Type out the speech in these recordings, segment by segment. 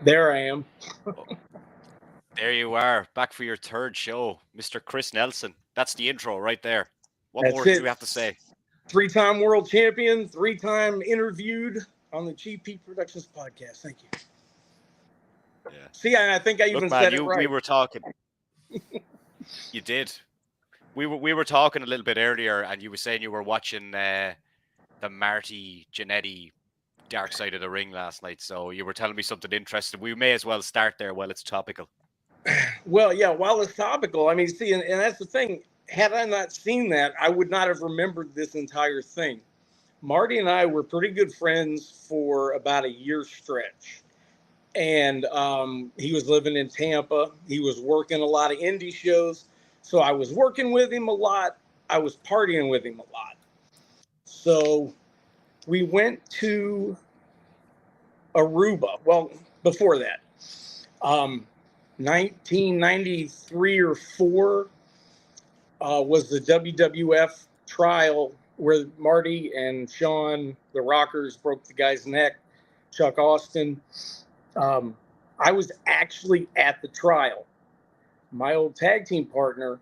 There I am. Oh, there you are, back for your third show, Mr. Chris Nelson. That's the intro right there. What That's more do it. we have to say? Three-time world champion, three-time interviewed on the GP Productions podcast. Thank you. Yeah. See, I think I Look, even man, said it you we right. were talking. You did. We were talking a little bit earlier, and you were saying you were watching the Marty Jannetty Dark Side of the Ring last night. So you were telling me something interesting. We may as well start there while it's topical. Well, yeah, while it's topical, I mean, see, and that's the thing. Had I not seen that, I would not have remembered this entire thing. Marty and I were pretty good friends for about a year stretch. And he was living in Tampa. He was working a lot of indie shows. So I was working with him a lot. I was partying with him a lot. So we went to Aruba. Well, before that, um, 1993 or 4 was the WWF trial where Marty and Sean, the Rockers, broke the guy's neck. Chuck Austin. Um, I was actually at the trial. My old tag team partner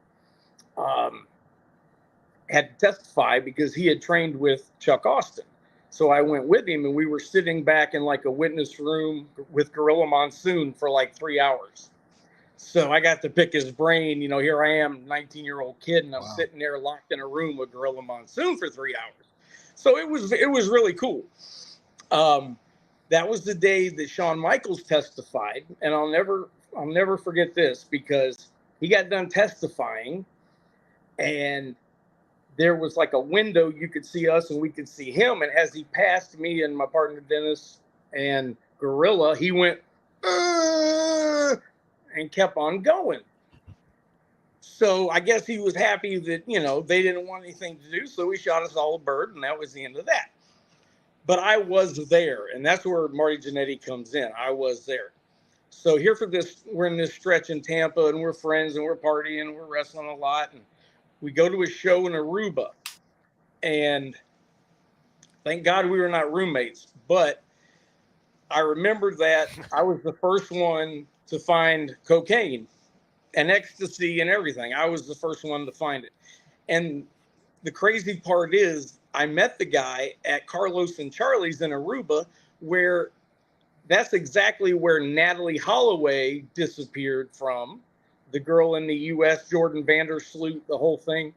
um, had to testify because he had trained with Chuck Austin. So I went with him, and we were sitting back in like a witness room with Gorilla Monsoon for like 3 hours. So I got to pick his brain. You know, here I am, 19-year-old kid, and I'm sitting there locked in a room with Gorilla Monsoon for 3 hours. So it was really cool. Um, that was the day that Shawn Michaels testified, and I'll never forget this because he got done testifying, and there was like a window you could see us and we could see him. And as he passed me and my partner Dennis and Gorilla, he went and kept on going. So I guess he was happy that they didn't want anything to do, so he shot us all a bird, and that was the end of that. But I was there, and that's where Marty Jannetty comes in. I was there. So here for this, we're in this stretch in Tampa, and we're friends, and we're partying, and we're wrestling a lot, and we go to a show in Aruba, and thank God we were not roommates. But I remember that I was the first one to find cocaine and ecstasy and everything. I was the first one to find it. And the crazy part is I met the guy at Carlos and Charlie's in Aruba, where that's exactly where Natalie Holloway disappeared from, the girl in the U.S., Jordan Vandersloot, the whole thing.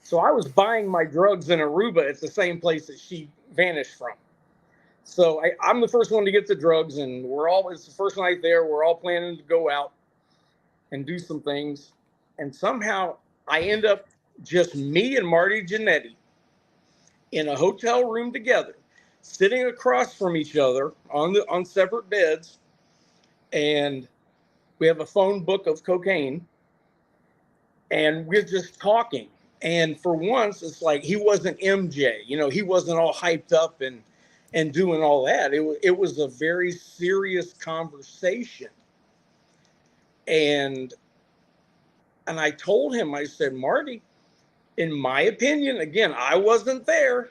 So I was buying my drugs in Aruba at the same place that she vanished from. So I'm the first one to get the drugs, and it's the first night there. We're all planning to go out and do some things. And somehow I end up just me and Marty Jannetty in a hotel room together, sitting across from each other on separate beds, and we have a phone book of cocaine, and we're just talking. And for once, it's like he wasn't MJ, he wasn't all hyped up and doing all that. It was a very serious conversation, and I told him, I said, Marty, in my opinion, again, I wasn't there,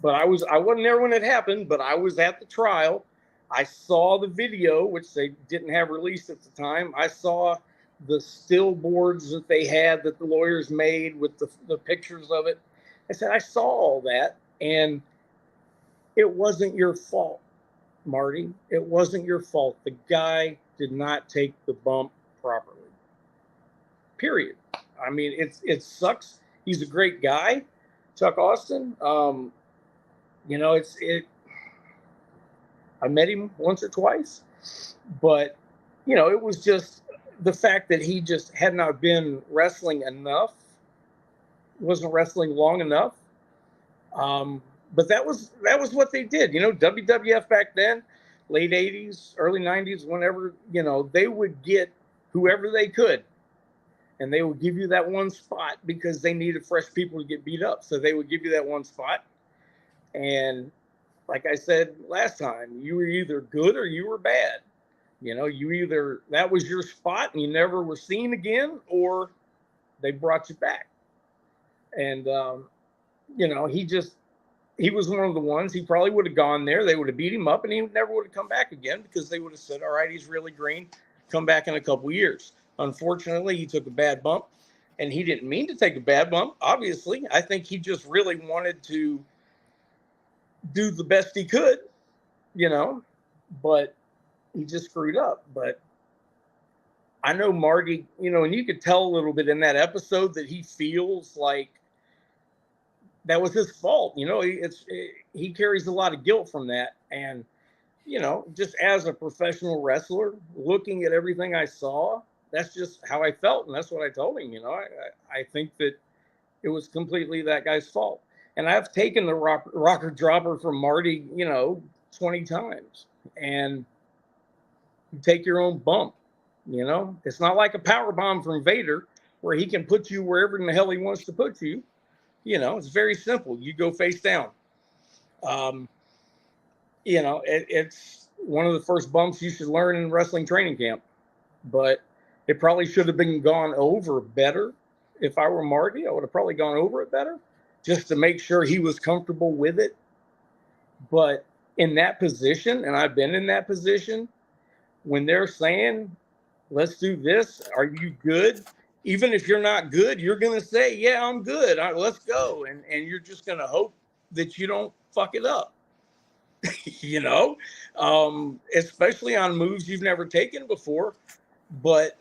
but I wasn't there when it happened, but I was at the trial. I saw the video, which they didn't have released at the time. I saw the still boards that they had that the lawyers made with the pictures of it. I said, I saw all that, and it wasn't your fault, Marty. It wasn't your fault. The guy did not take the bump properly. Period. I mean, it sucks. He's a great guy, Chuck Austin. It. I met him once or twice, but it was just the fact that he just had not been wrestling enough, wasn't wrestling long enough. But that was what they did. WWF back then, late '80s, early '90s, whenever they would get whoever they could, and they would give you that one spot because they needed fresh people to get beat up. So they would give you that one spot, and like I said last time, you were either good or you were bad. You either that was your spot and you never were seen again, or they brought you back. And he just he was one of the ones. He probably would have gone there. They would have beat him up, and he never would have come back again because they would have said, all right, he's really green. Come back in a couple years. Unfortunately, he took a bad bump, and he didn't mean to take a bad bump, obviously. I think he just really wanted to do the best he could, but he just screwed up. But I know Marty, and you could tell a little bit in that episode that he feels like that was his fault. He carries a lot of guilt from that. And, just as a professional wrestler, looking at everything I saw, that's just how I felt. And that's what I told him. I think that it was completely that guy's fault. And I've taken the rocker dropper from Marty, 20 times. And you take your own bump, It's not like a power bomb from Vader where he can put you wherever in the hell he wants to put you. It's very simple. You go face down. It's one of the first bumps you should learn in wrestling training camp. But it probably should have been gone over better. If I were Marty, I would have probably gone over it better just to make sure he was comfortable with it. But in that position, and I've been in that position, when they're saying, let's do this, are you good? Even if you're not good, you're going to say, yeah, I'm good. Let's go. And you're just going to hope that you don't fuck it up, especially on moves you've never taken before. But,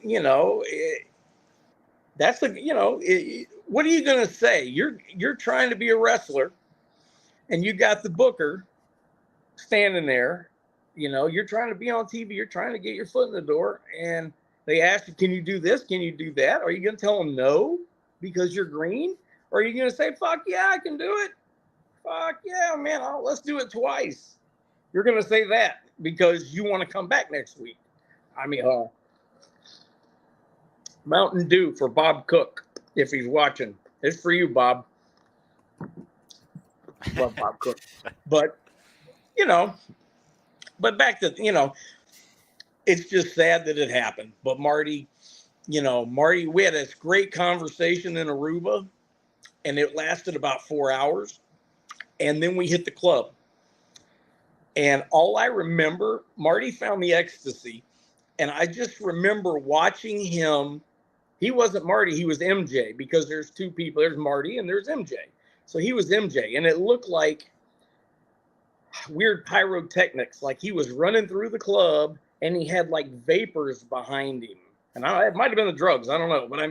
that's what are you going to say? You're trying to be a wrestler and you got the booker standing there, you're trying to be on TV. You're trying to get your foot in the door. And they ask you, can you do this? Can you do that? Are you going to tell them no because you're green? Or are you going to say, fuck yeah, I can do it. Fuck yeah, man. Let's do it twice. You're going to say that because you want to come back next week. Mountain Dew for Bob Cook, if he's watching. It's for you, Bob. Love Bob Cook. But, but back to, it's just sad that it happened. But Marty, we had this great conversation in Aruba, and it lasted about 4 hours. And then we hit the club. And all I remember, Marty found the ecstasy. And I just remember watching him. He wasn't Marty, he was MJ, because there's two people. There's Marty and there's MJ. So he was MJ. And it looked like weird pyrotechnics. Like he was running through the club and he had like vapors behind him. And it might have been the drugs. I don't know. But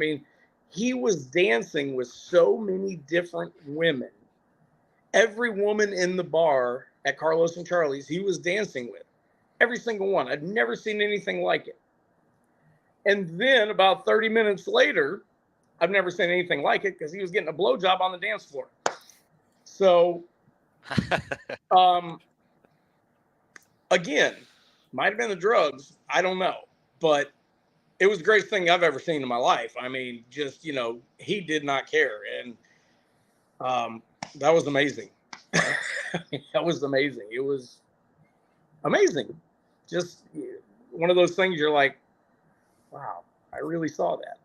he was dancing with so many different women. Every woman in the bar at Carlos and Charlie's, he was dancing with. Every single one. I'd never seen anything like it. And then about 30 minutes later, I've never seen anything like it because he was getting a blowjob on the dance floor. So, again, might have been the drugs. I don't know. But it was the greatest thing I've ever seen in my life. He did not care. And that was amazing. That was amazing. It was amazing. Just one of those things you're like, wow, I really saw that.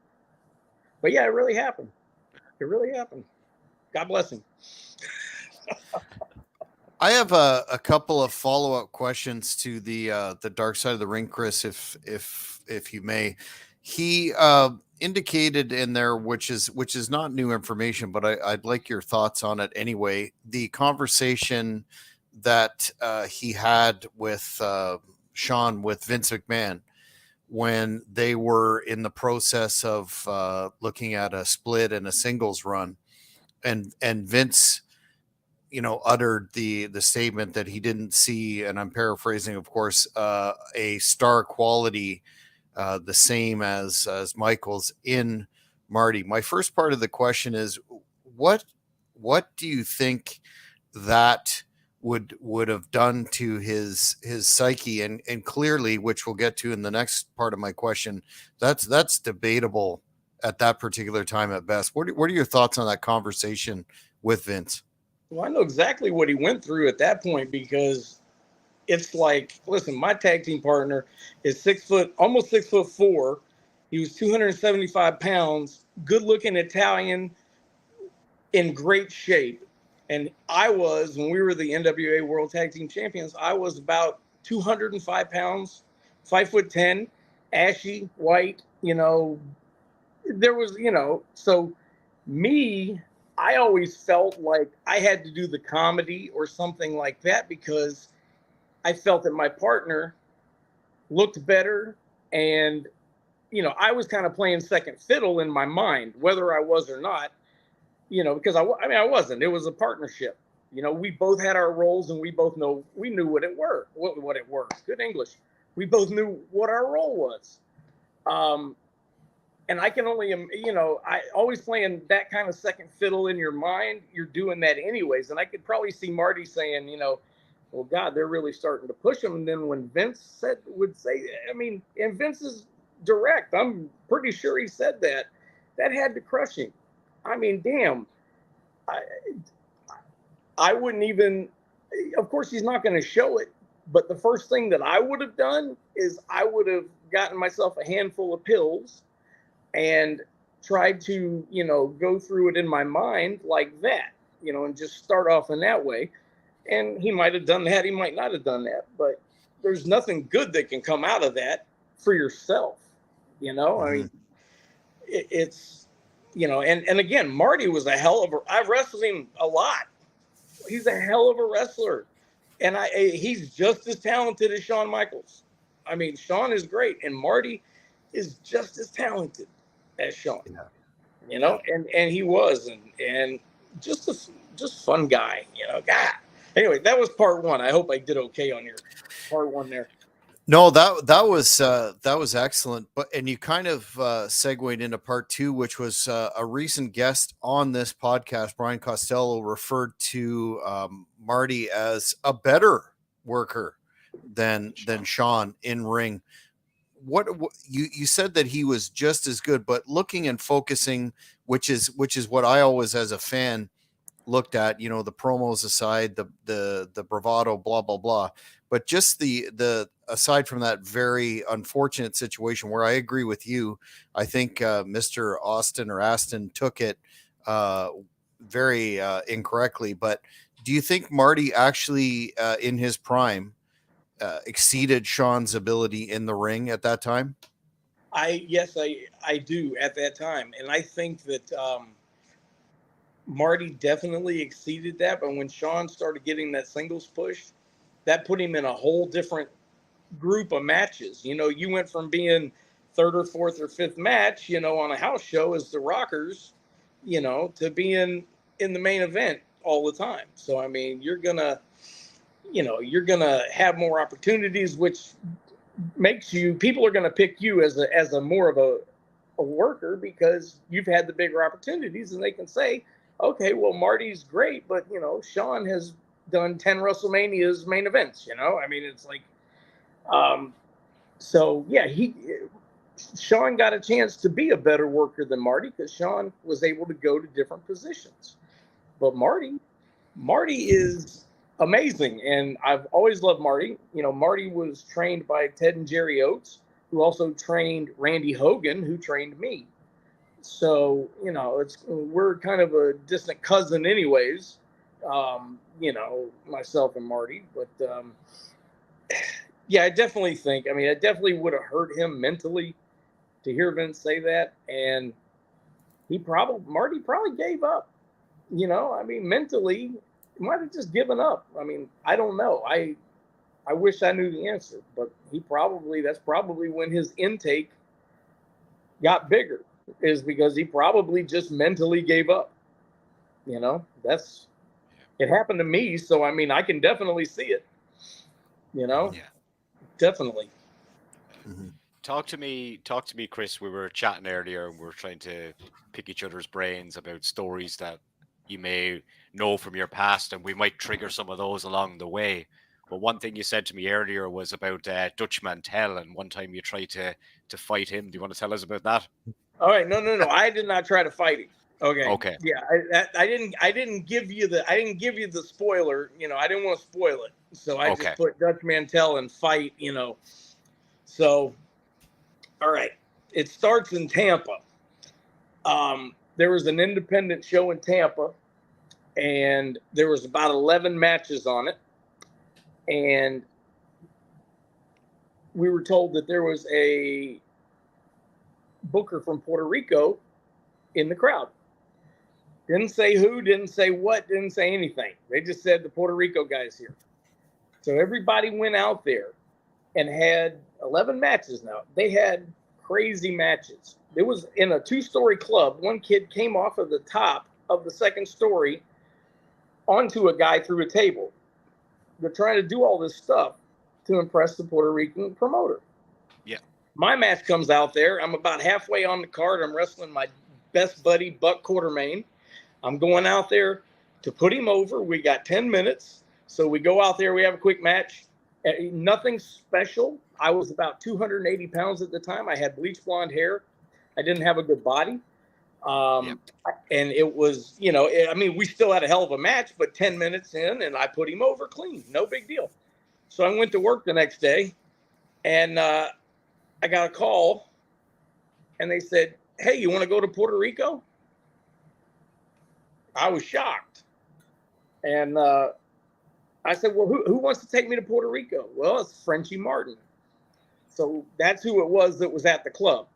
But yeah, it really happened. It really happened. God bless him. I have a couple of follow-up questions to the Dark Side of the Ring, Chris, if you may. He indicated in there, which is not new information, but I'd like your thoughts on it anyway. The conversation that he had with Sean, with Vince McMahon, when they were in the process of looking at a split and a singles run, and Vince, uttered the statement that he didn't see, and I'm paraphrasing, of course, a star quality the same as Michaels in Marty. My first part of the question is, what do you think that would have done to his psyche? And clearly, which we'll get to in the next part of my question, that's debatable at that particular time at best. What are your thoughts on that conversation with Vince? Well, I know exactly what he went through at that point, because it's like, listen, my tag team partner is almost 6'4". He was 275 pounds, good looking Italian, in great shape. And I was, when we were the NWA World Tag Team Champions, I was about 205 pounds, 5'10", ashy, white, there was, so me, I always felt like I had to do the comedy or something like that because I felt that my partner looked better. And, I was kind of playing second fiddle in my mind, whether I was or not, because I wasn't. It was a partnership. We both had our roles and we knew what it were. What it were. Good English. We both knew what our role was. And I can only, I always playing that kind of second fiddle in your mind. You're doing that anyways. And I could probably see Marty saying, well, God, they're really starting to push him. And then when Vince would say, and Vince is direct. I'm pretty sure he said that. That had to crush him. Damn. I wouldn't even, of course, he's not going to show it. But the first thing that I would have done is I would have gotten myself a handful of pills and tried to, go through it in my mind like that, and just start off in that way. And he might have done that. He might not have done that. But there's nothing good that can come out of that for yourself. Mm-hmm. It's, and again, Marty was I've wrestled him a lot. He's a hell of a wrestler. And he's just as talented as Shawn Michaels. Shawn is great. And Marty is just as talented as Shawn. Yeah. And he was. And just fun guy, God. Anyway, that was part one. I hope I did okay on your part one there. No, that was excellent. And you kind of segued into part two, which was a recent guest on this podcast, Brian Costello, referred to Marty as a better worker than Shawn in ring. What you said that he was just as good, but looking and focusing, which is what I always as a fan looked at, the promos aside, the bravado, blah blah blah, but just the aside from that very unfortunate situation where I agree with you, I think Mr. Austin or Aston took it very incorrectly. But do you think Marty actually in his prime exceeded Shawn's ability in the ring at that time? Yes, I do at that time. And I think that Marty definitely exceeded that. But when Shawn started getting that singles push, that put him in a whole different group of matches. You went from being third or fourth or fifth match, on a house show as the Rockers, to being in the main event all the time. So, you're gonna have more opportunities, which makes people are going to pick you as a more of a worker because you've had the bigger opportunities, and they can say, okay, well, Marty's great, but Shawn has done 10 WrestleManias main events, it's like, so yeah, Shawn got a chance to be a better worker than Marty because Shawn was able to go to different positions. But Marty is amazing. And I've always loved Marty. Marty was trained by Ted and Jerry Oates, who also trained Randy Hogan, who trained me. So, we're kind of a distant cousin anyways, myself and Marty. But, yeah, I definitely think, I definitely would have hurt him mentally to hear Vince say that. And Marty probably gave up, mentally. He might have just given up. I don't know. I wish I knew the answer, but that's probably when his intake got bigger, is because he probably just mentally gave up. It happened to me. So, I can definitely see it, Yeah. Definitely. Mm-hmm. Talk to me, Chris. We were chatting earlier and we were trying to pick each other's brains about stories that you may know from your past, and we might trigger some of those along the way. But one thing you said to me earlier was about Dutch Mantel, and one time you tried to fight him. Do you want to tell us about that? All right. No. I did not try to fight him. Okay. Yeah. I didn't give you the spoiler. I didn't want to spoil it. So I just put Dutch Mantel and fight, So, all right. It starts in Tampa. There was an independent show in Tampa, and there was about 11 matches on it. And we were told that there was a booker from Puerto Rico in the crowd. Didn't say who, didn't say what, didn't say anything. They just said the Puerto Rico guy's here. So everybody went out there and had 11 matches now. They had crazy matches. It was in a 2-story club. One kid came off of the top of the 2nd story onto a guy through a table. They're trying to do all this stuff to impress the Puerto Rican promoter. Yeah. My match comes out there. I'm about halfway on the card. I'm wrestling my best buddy, Buck Quartermain. I'm going out there to put him over. We got 10 minutes. So we go out there. We have a quick match. Nothing special. I was about 280 pounds at the time. I had bleach blonde hair. I didn't have a good body. And it was, we still had a hell of a match, but 10 minutes in, and I put him over clean. No big deal. So I went to work the next day, and I got a call, and they said, "Hey, you want to go to Puerto Rico?" I was shocked. And I said, "Well, who wants to take me to Puerto Rico?" "Well, it's Frenchie Martin." So that's who it was that was at the club.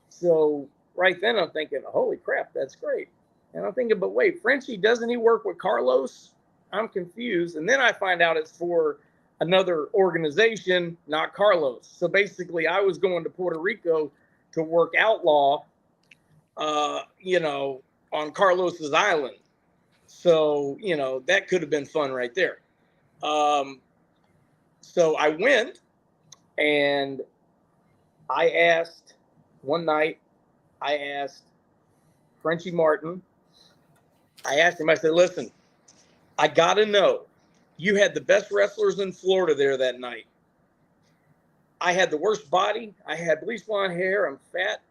So right then I'm thinking, holy crap, that's great. And I'm thinking, but wait, Frenchie, doesn't he work with Carlos? I'm confused. And then I find out it's for another organization, not Carlos. So basically I was going to Puerto Rico to work Outlaw, on Carlos's island. So, that could have been fun right there. So I went, and one night, I asked Frenchie Martin, I said, "Listen, I got to know, you had the best wrestlers in Florida there that night. I had the worst body. I had bleach blonde hair. I'm fat.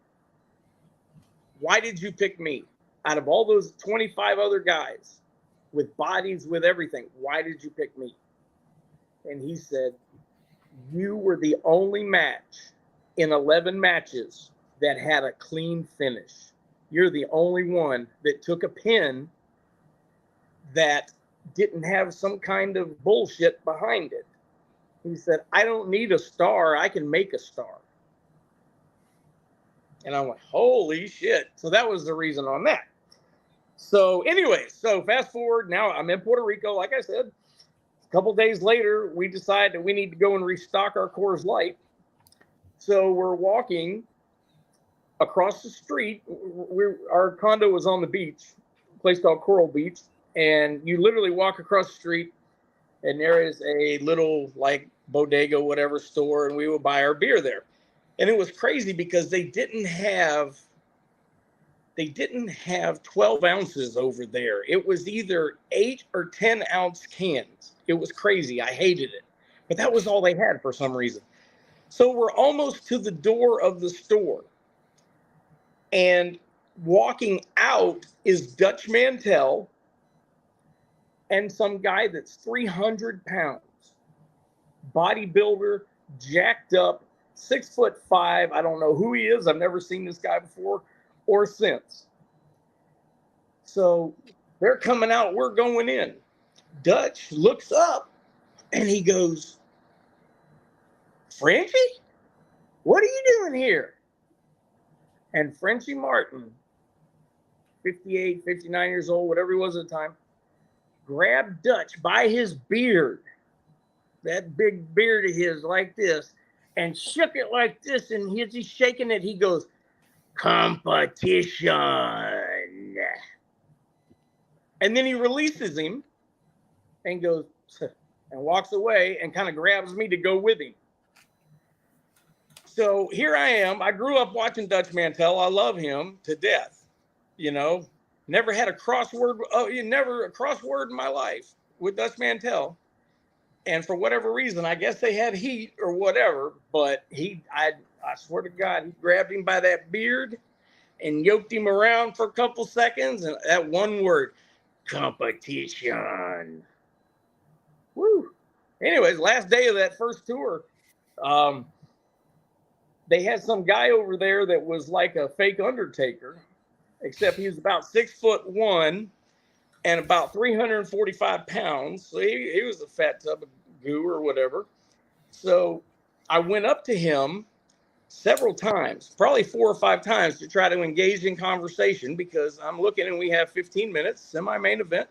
Why did you pick me? Out of all those 25 other guys with bodies, with everything, why did you pick me?" And he said, "You were the only match in 11 matches that had a clean finish. You're the only one that took a pin that didn't have some kind of bullshit behind it." He said, "I don't need a star. I can make a star." And I went, holy shit. So that was the reason on that. So anyway, fast forward. Now I'm in Puerto Rico. Like I said, a couple days later, we decide that we need to go and restock our Coors Light. So we're walking across the street. Our condo was on the beach, a place called Coral Beach. And you literally walk across the street, and there is a little bodega, whatever store, and we would buy our beer there. And it was crazy because they didn't have 12 ounces over there. It was either 8 or 10 ounce cans. It was crazy. I hated it, but that was all they had for some reason. So we're almost to the door of the store, and walking out is Dutch Mantell and some guy that's 300 pounds, bodybuilder, jacked up, 6'5". I don't know who he is. I've never seen this guy before or since. So they're coming out. We're going in. Dutch looks up and he goes, "Frenchie, what are you doing here?" And Frenchie Martin, 58, 59 years old, whatever he was at the time, grabbed Dutch by his beard, that big beard of his, like this, and shook it like this. And as he's shaking it, he goes, "Competition." And then he releases him and goes and walks away and kind of grabs me to go with him. So here I am. I grew up watching Dutch Mantell. I love him to death. Never had a crossword. Never a crossword in my life with Dutch Mantell. And for whatever reason, I guess they had heat or whatever, but I swear to God, he grabbed him by that beard and yoked him around for a couple seconds. And that one word, competition. Woo. Anyways, last day of that first tour, they had some guy over there that was like a fake Undertaker, except he was about 6'1", and about 345 pounds. So he was a fat tub of goo or whatever. So I went up to him several times, probably 4 or 5 times, to try to engage in conversation, because I'm looking and we have 15 minutes, semi-main event.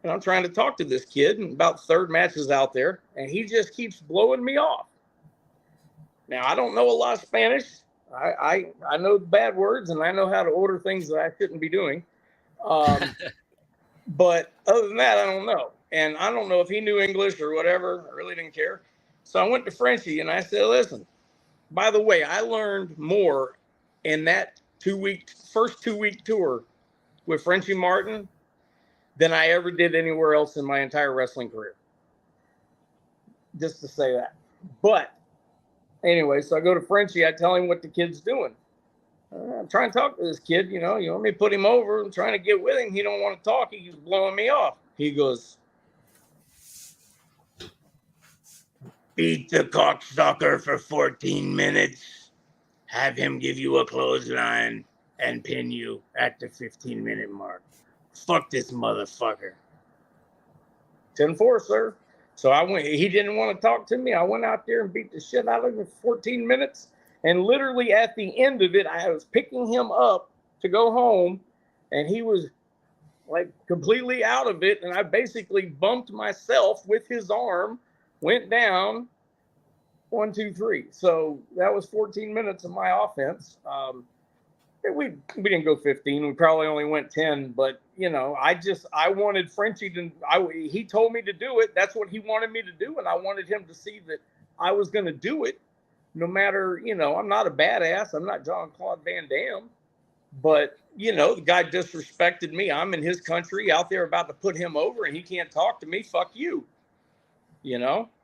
And I'm trying to talk to this kid, and about third match is out there, and he just keeps blowing me off. Now, I don't know a lot of Spanish. I know the bad words, and I know how to order things that I shouldn't be doing. But other than that, I don't know. And I don't know if he knew English or whatever. I really didn't care. So I went to Frenchie and I said, listen, by the way, I learned more in that first 2-week tour with Frenchie Martin than I ever did anywhere else in my entire wrestling career. Just to say that. But anyway, so I go to Frenchie. I tell him what the kid's doing. I'm trying to talk to this kid. You want me to put him over? I'm trying to get with him. He don't want to talk. He's blowing me off. He goes, beat the cocksucker for 14 minutes. Have him give you a clothesline and pin you at the 15-minute mark. Fuck this motherfucker. 10-4, sir. So I went. He didn't want to talk to me. I went out there and beat the shit out of him for 14 minutes. And literally at the end of it, I was picking him up to go home, and he was like completely out of it. And I basically bumped myself with his arm, went down, 1, 2, 3. So that was 14 minutes of my offense. We didn't go 15. We probably only went 10. But I wanted Frenchie to. He told me to do it. That's what he wanted me to do, and I wanted him to see that I was going to do it. No matter, I'm not a badass. I'm not Jean-Claude Van Damme. But, the guy disrespected me. I'm in his country out there about to put him over, and he can't talk to me. Fuck you.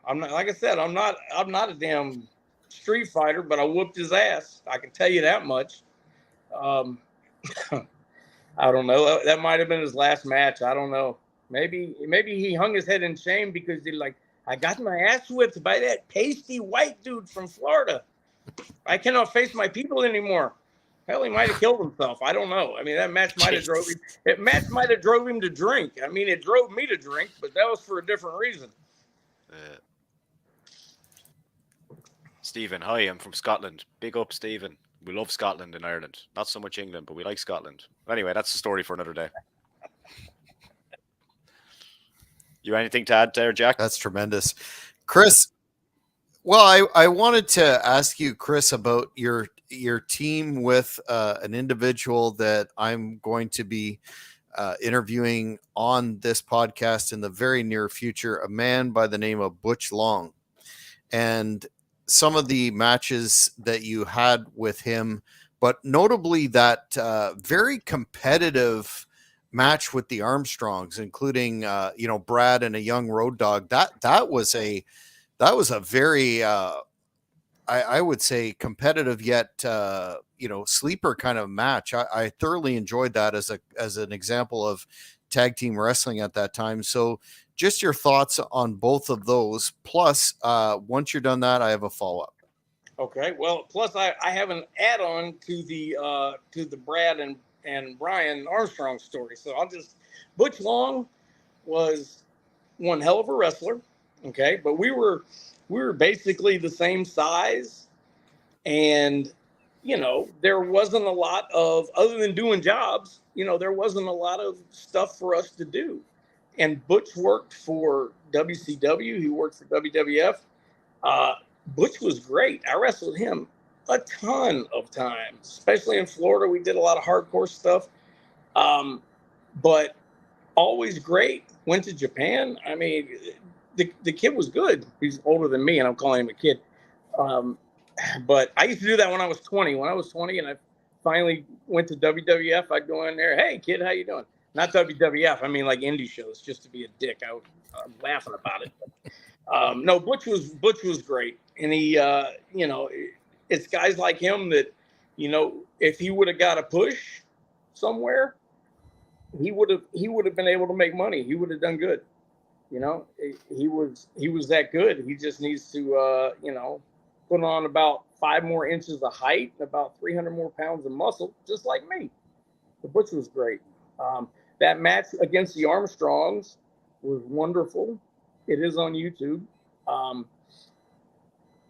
I'm not, like I said, I'm not a damn street fighter, but I whooped his ass. I can tell you that much. I don't know. That might have been his last match. I don't know. Maybe he hung his head in shame because I got my ass whipped by that pasty white dude from Florida. I cannot face my people anymore. Hell, he might have killed himself. I don't know. I mean, that match might have drove him. Drove him to drink. I mean, it drove me to drink, but that was for a different reason. Stephen, hi, I'm from Scotland. Big up, Stephen. We love Scotland and Ireland. Not so much England, but we like Scotland. Anyway, that's the story for another day. You anything to add there, Jack? That's tremendous. Chris, well, I wanted to ask you, Chris, about your team with an individual that I'm going to be interviewing on this podcast in the very near future, a man by the name of Butch Long. And some of the matches that you had with him, but notably that very competitive match with the Armstrongs, including Brad and a young Road Dogg. That was a very I would say competitive yet sleeper kind of match. I thoroughly enjoyed that as an example of tag team wrestling at that time. So just your thoughts on both of those. Plus, once you're done that, I have a follow-up. Okay. Well, plus I have an add-on to the Brad and Brian Armstrong story. So Butch Long was one hell of a wrestler. Okay. But we were basically the same size, and, there wasn't a lot of, other than doing jobs, there wasn't a lot of stuff for us to do. And Butch worked for WCW. He worked for WWF. Butch was great. I wrestled him a ton of times, especially in Florida. We did a lot of hardcore stuff, but always great. Went to Japan. I mean, the kid was good. He's older than me, and I'm calling him a kid. But I used to do that when I was 20. When I was 20 and I finally went to WWF, I'd go in there, hey, kid, how you doing? Not WWF. I mean, like indie shows, just to be a dick. I'm laughing about it. No, Butch was great. And he, it's guys like him that, if he would have got a push somewhere, he would have been able to make money. He would have done good. He was that good. He just needs to, put on about 5 more inches of height and about 300 more pounds of muscle, just like me. The Butch was great. that match against the Armstrongs was wonderful. It is on YouTube.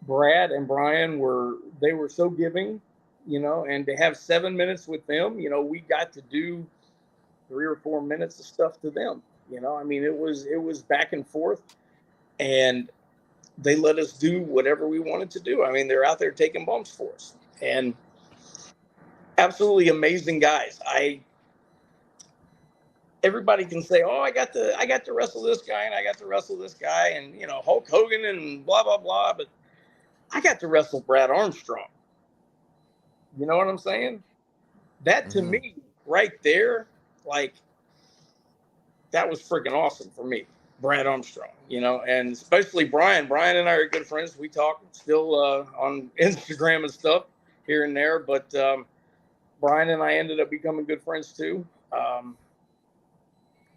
Brad and Brian were so giving, and to have 7 minutes with them, we got to do 3 or 4 minutes of stuff to them. I mean, it was back and forth, and they let us do whatever we wanted to do. I mean, they're out there taking bumps for us, and absolutely amazing guys. Everybody can say, "Oh, I got to wrestle this guy, and I got to wrestle this guy, and Hulk Hogan and blah blah blah," but I got to wrestle Brad Armstrong. You know what I'm saying? That to me, right there, like, that was freaking awesome for me, Brad Armstrong, and especially Brian. Brian and I are good friends. We talk still on Instagram and stuff here and there, but Brian and I ended up becoming good friends too.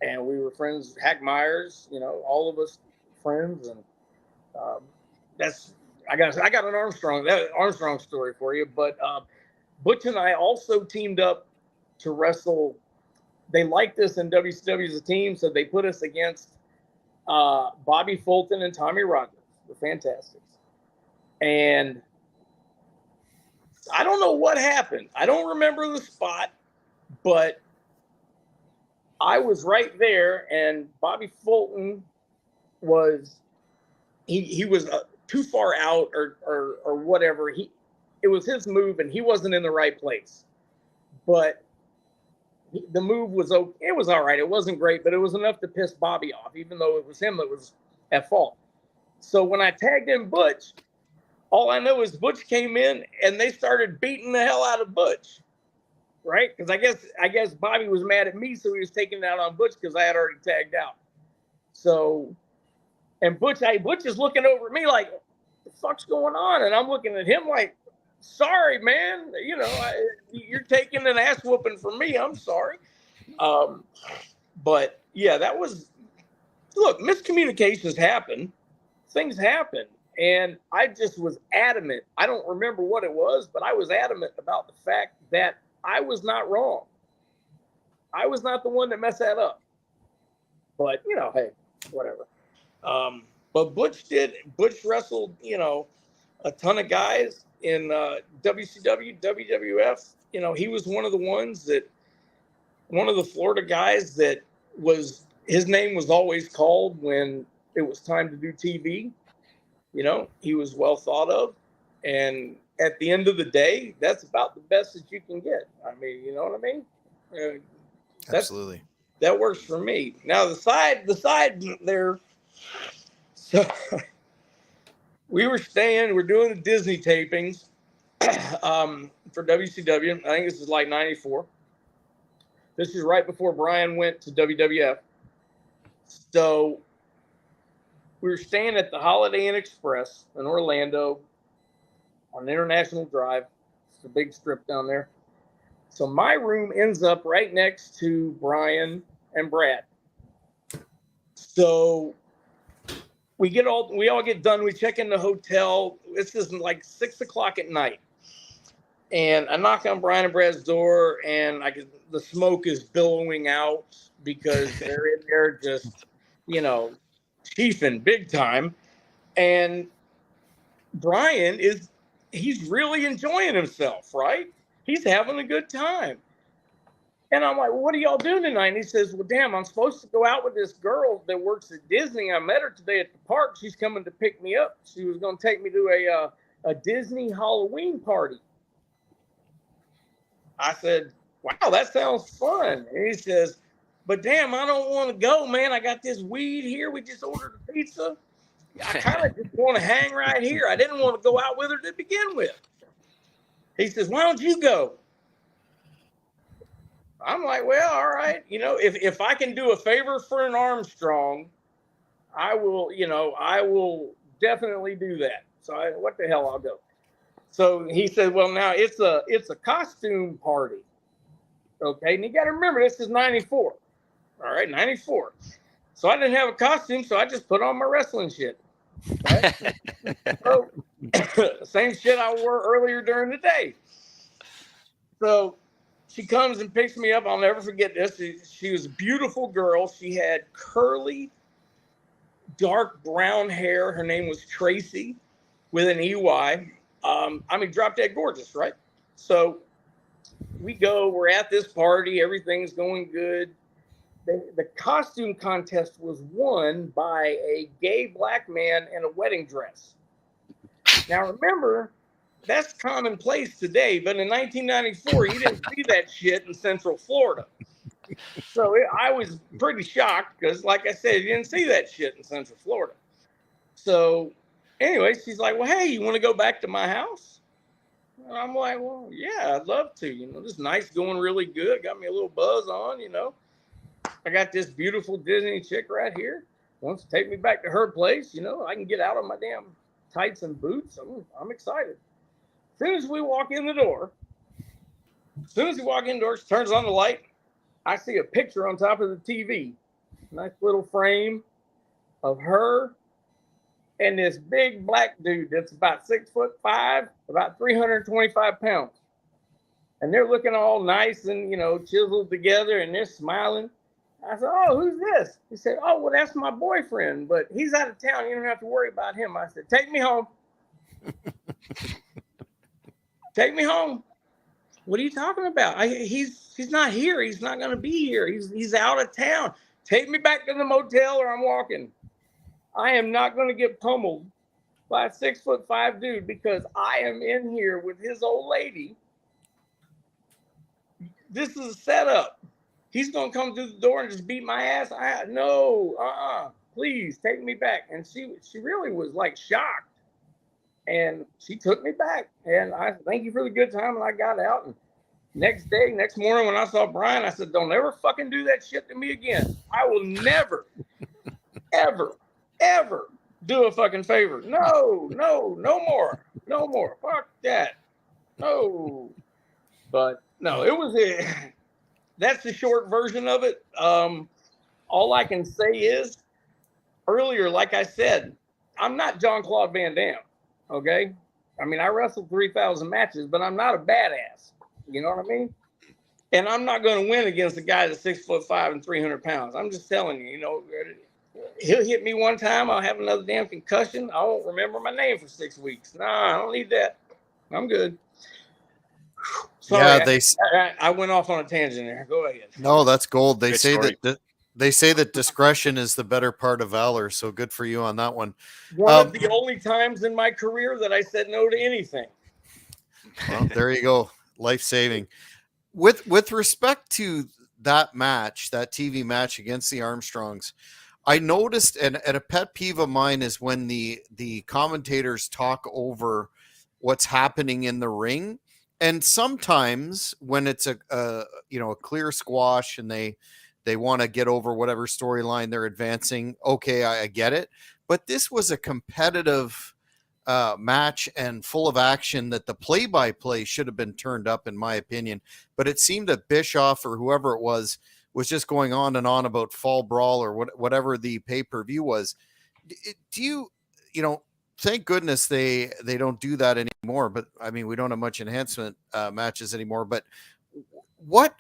And we were friends, Hack Myers, all of us friends. And I got an Armstrong story for you. But Butch and I also teamed up to wrestle. They liked us in WCW as a team, so they put us against Bobby Fulton and Tommy Rogers, the Fantastics. And I don't know what happened. I don't remember the spot, but I was right there, and Bobby Fulton was he was too far out or whatever. It was his move, and he wasn't in the right place. But the move was okay. It was all right. It wasn't great, but it was enough to piss Bobby off, even though it was him that was at fault. So when I tagged in Butch, all I know is Butch came in and they started beating the hell out of Butch, right? Because I guess Bobby was mad at me, so he was taking it out on Butch because I had already tagged out. So, and Butch is looking over at me like, "What the fuck's going on?" And I'm looking at him like, "Sorry, man. You're taking an ass whooping from me. I'm sorry." But yeah, look, miscommunications happen. Things happen. And I just was adamant. I don't remember what it was, but I was adamant about the fact that I was not wrong. I was not the one that messed that up. But, hey, whatever. But Butch wrestled, a ton of guys in WCW, WWF. He was one of the Florida guys that his name was always called when it was time to do TV. He was well thought of. And at the end of the day, that's about the best that you can get. I mean, you know what I mean? Absolutely. That works for me. Now, the side there, so we're doing the Disney tapings for WCW. I think this is like 94. This is right before Brian went to WWF. So we were staying at the Holiday Inn Express in Orlando on International Drive. It's a big strip down there. So my room ends up right next to Brian and Brad. So we all get done. We check in the hotel. This is like 6 o'clock at night. And I knock on Brian and Brad's door, and the smoke is billowing out because they're in there just, chiefing big time. And Brian he's really enjoying himself, right? He's having a good time. And I'm like, "Well, what are y'all doing tonight?" And he says, "Well, damn, I'm supposed to go out with this girl that works at Disney. I met her today at the park. She's coming to pick me up. She was going to take me to a Disney Halloween party." I said, "Wow, that sounds fun." And he says, "But damn, I don't want to go, man. I got this weed here. We just ordered a pizza. I kind of just want to hang right here. I didn't want to go out with her to begin with." He says, "Why don't you go?" I'm like, "Well, all right. If I can do a favor for an Armstrong, I will definitely do that." So what the hell, I'll go. So he said, "Well, now it's a costume party." Okay. And you got to remember, this is 94. All right. 94. So I didn't have a costume. So I just put on my wrestling shit. Right? So, same shit I wore earlier during the day. So she comes and picks me up. I'll never forget this. She was a beautiful girl. She had curly, dark brown hair. Her name was Tracy with an EY. I mean, drop dead gorgeous, right? So we're at this party. Everything's going good. The costume contest was won by a gay black man in a wedding dress. Now, remember, that's commonplace today, but in 1994, you didn't see that shit in Central Florida. So I was pretty shocked because, like I said, you didn't see that shit in Central Florida. So anyway, she's like, well, hey, you want to go back to my house? And I'm like, well, yeah, I'd love to. You know, this night's going really good. Got me a little buzz on, you know. I got this beautiful Disney chick right here. Wants to take me back to her place. You know, I can get out of my damn tights and boots. I'm excited. As soon as we walk in the door, she turns on the light. I see a picture on top of the TV. Nice little frame of her and this big black dude that's about 6'5", about 325 pounds. And they're looking all nice and, you know, chiseled together, and they're smiling. I said, oh, who's this? He said, oh, well, that's my boyfriend, but he's out of town. You don't have to worry about him. I said, take me home. Take me home. What are you talking about? He's not here. He's not going to be here. He's out of town. Take me back to the motel or I'm walking. I am not going to get pummeled by a 6'5" dude because I am in here with his old lady. This is a setup. He's going to come through the door and just beat my ass. No, please take me back. And she really was like shocked. And she took me back. And I thank you for the good time. And I got out. And next morning when I saw Brian, I said, don't ever fucking do that shit to me again. I will never, ever do a fucking favor. No more. No more. Fuck that. No. But no, it was that's the short version of it. All I can say is earlier, like I said, I'm not Jean-Claude Van Damme. Okay. I mean, I wrestled 3,000 matches, but I'm not a badass. You know what I mean? And I'm not going to win against a guy that's 6'5" and 300 pounds. I'm just telling you, you know, he'll hit me one time. I'll have another damn concussion. I won't remember my name for 6 weeks. Nah, I don't need that. I'm good. Sorry, yeah, I went off on a tangent there. Go ahead. No, that's gold. They say that discretion is the better part of valor. So good for you on that one. One of the only times in my career that I said no to anything. Well, there you go. Life-saving. With respect to that match, that TV match against the Armstrongs, I noticed, and a pet peeve of mine is when the commentators talk over what's happening in the ring. And sometimes when it's a clear squash and they want to get over whatever storyline they're advancing, okay, I get it. But this was a competitive match and full of action that the play-by-play should have been turned up, in my opinion. But it seemed that Bischoff or whoever it was just going on and on about Fall Brawl or whatever the pay-per-view was. Do you thank goodness they don't do that anymore. But I mean, we don't have much enhancement matches anymore. But what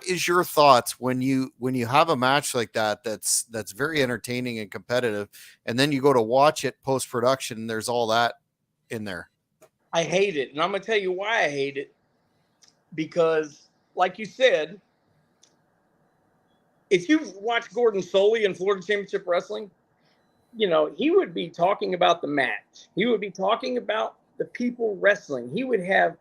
is your thoughts when you have a match like that's very entertaining and competitive, and then you go to watch it post-production and there's all that in there? I hate it. And I'm going to tell you why I hate it. Because like you said, if you watch Gordon Solie in Florida Championship Wrestling, you know, he would be talking about the match. He would be talking about the people wrestling. He would have,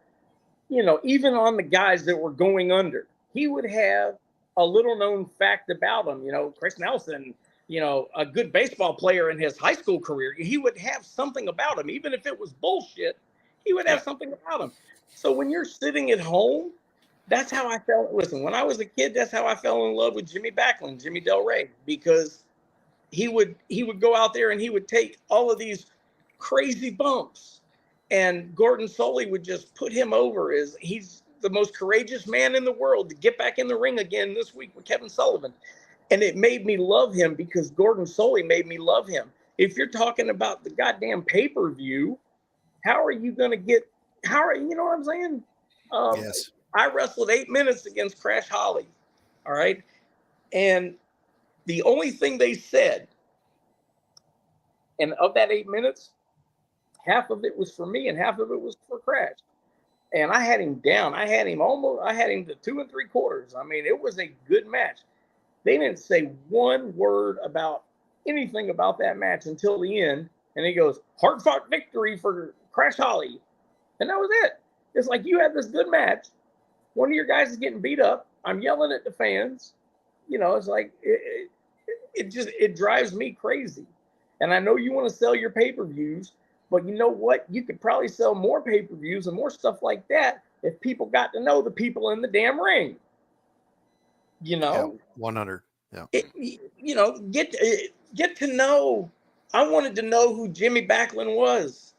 you know, even on the guys that were going under, he would have a little known fact about them. You know, Chris Nelson, you know, a good baseball player in his high school career, he would have something about him. Even if it was bullshit, he would have something about him. So when you're sitting at home, that's how I felt. Listen, when I was a kid, that's how I fell in love with Jimmy Backlund, Jimmy Del Rey, because he would go out there and he would take all of these crazy bumps, and Gordon Solie would just put him over as he's the most courageous man in the world to get back in the ring again this week with Kevin Sullivan. And it made me love him because Gordon Solie made me love him. If you're talking about the goddamn pay-per-view, you know what I'm saying? Yes. I wrestled 8 minutes against Crash Holly. All right. And the only thing they said, and of that 8 minutes, half of it was for me and half of it was for Crash. And I had him down. I had him to 2 3/4. I mean, it was a good match. They didn't say one word about anything about that match until the end. And he goes, hard fought victory for Crash Holly. And that was it. It's like, you had this good match. One of your guys is getting beat up. I'm yelling at the fans. You know, it's like, it drives me crazy. And I know you want to sell your pay-per-views, but you know what? You could probably sell more pay-per-views and more stuff like that if people got to know the people in the damn ring. You know? Yeah, 100. Yeah. You know, get to know. I wanted to know who Jimmy Backlund was.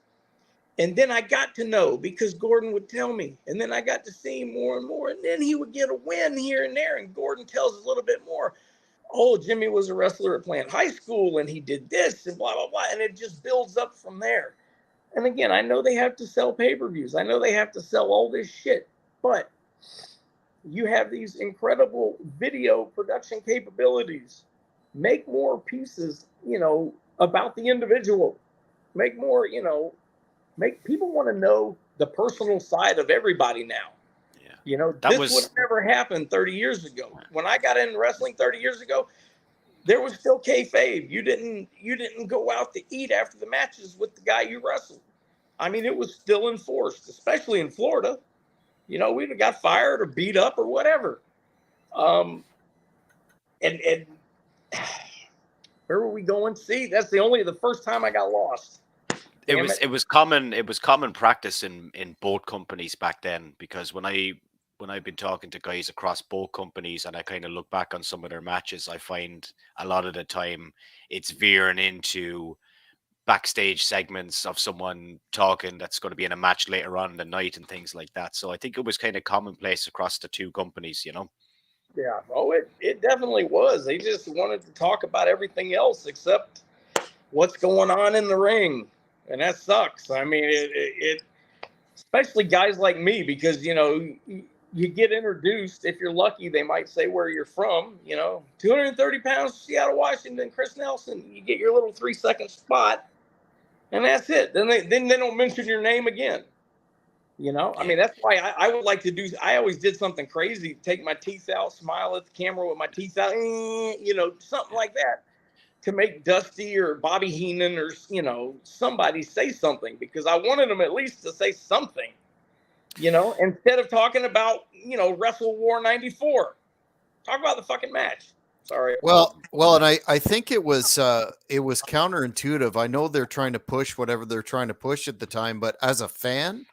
And then I got to know because Gordon would tell me. And then I got to see him more and more. And then he would get a win here and there. And Gordon tells us a little bit more. Oh, Jimmy was a wrestler at Plant High School and he did this and blah, blah, blah. And it just builds up from there. And again, I know they have to sell pay-per-views. I know they have to sell all this shit. But you have these incredible video production capabilities. Make more pieces, you know, about the individual. Make more, you know, make people want to know the personal side of everybody now. Yeah. You know, this would have never happened 30 years ago. When I got into wrestling 30 years ago, there was still kayfabe. You didn't go out to eat after the matches with the guy you wrestled. I mean, it was still enforced, especially in Florida. You know, we'd have got fired or beat up or whatever. And where were we going? See, that's the first time I got lost. It was common practice in boat companies back then, because when I've been talking to guys across both companies and I kind of look back on some of their matches, I find a lot of the time it's veering into backstage segments of someone talking that's going to be in a match later on in the night and things like that. So I think it was kind of commonplace across the two companies, you know? Yeah. Oh, it definitely was. They just wanted to talk about everything else except what's going on in the ring. And that sucks. I mean, it especially guys like me, because, you know, you get introduced. If you're lucky, they might say where you're from, you know, 230 pounds, Seattle, Washington, Chris Nelson. You get your little 3-second spot. And that's it. Then they don't mention your name again. You know, I mean, that's why I would like to do. I always did something crazy, take my teeth out, smile at the camera with my teeth out, you know, something like that to make Dusty or Bobby Heenan or, you know, somebody say something, because I wanted them at least to say something, you know, instead of talking about, you know, Wrestle War 94. Talk about the fucking match. Sorry. Well, and I think it was counterintuitive. I know they're trying to push whatever they're trying to push at the time, but as a fan,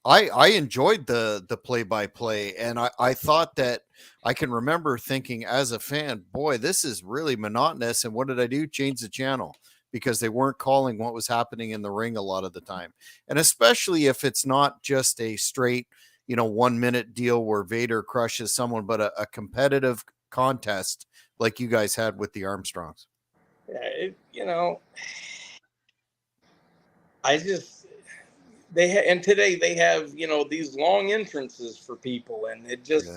I enjoyed the play-by-play, and I thought that I can remember thinking as a fan, boy, this is really monotonous. And what did I do? Change the channel, because they weren't calling what was happening in the ring a lot of the time. And especially if it's not just a straight, you know, 1 minute deal where Vader crushes someone, but a competitive contest like you guys had with the Armstrongs. Yeah, you know, and today they have, you know, these long entrances for people, and it just,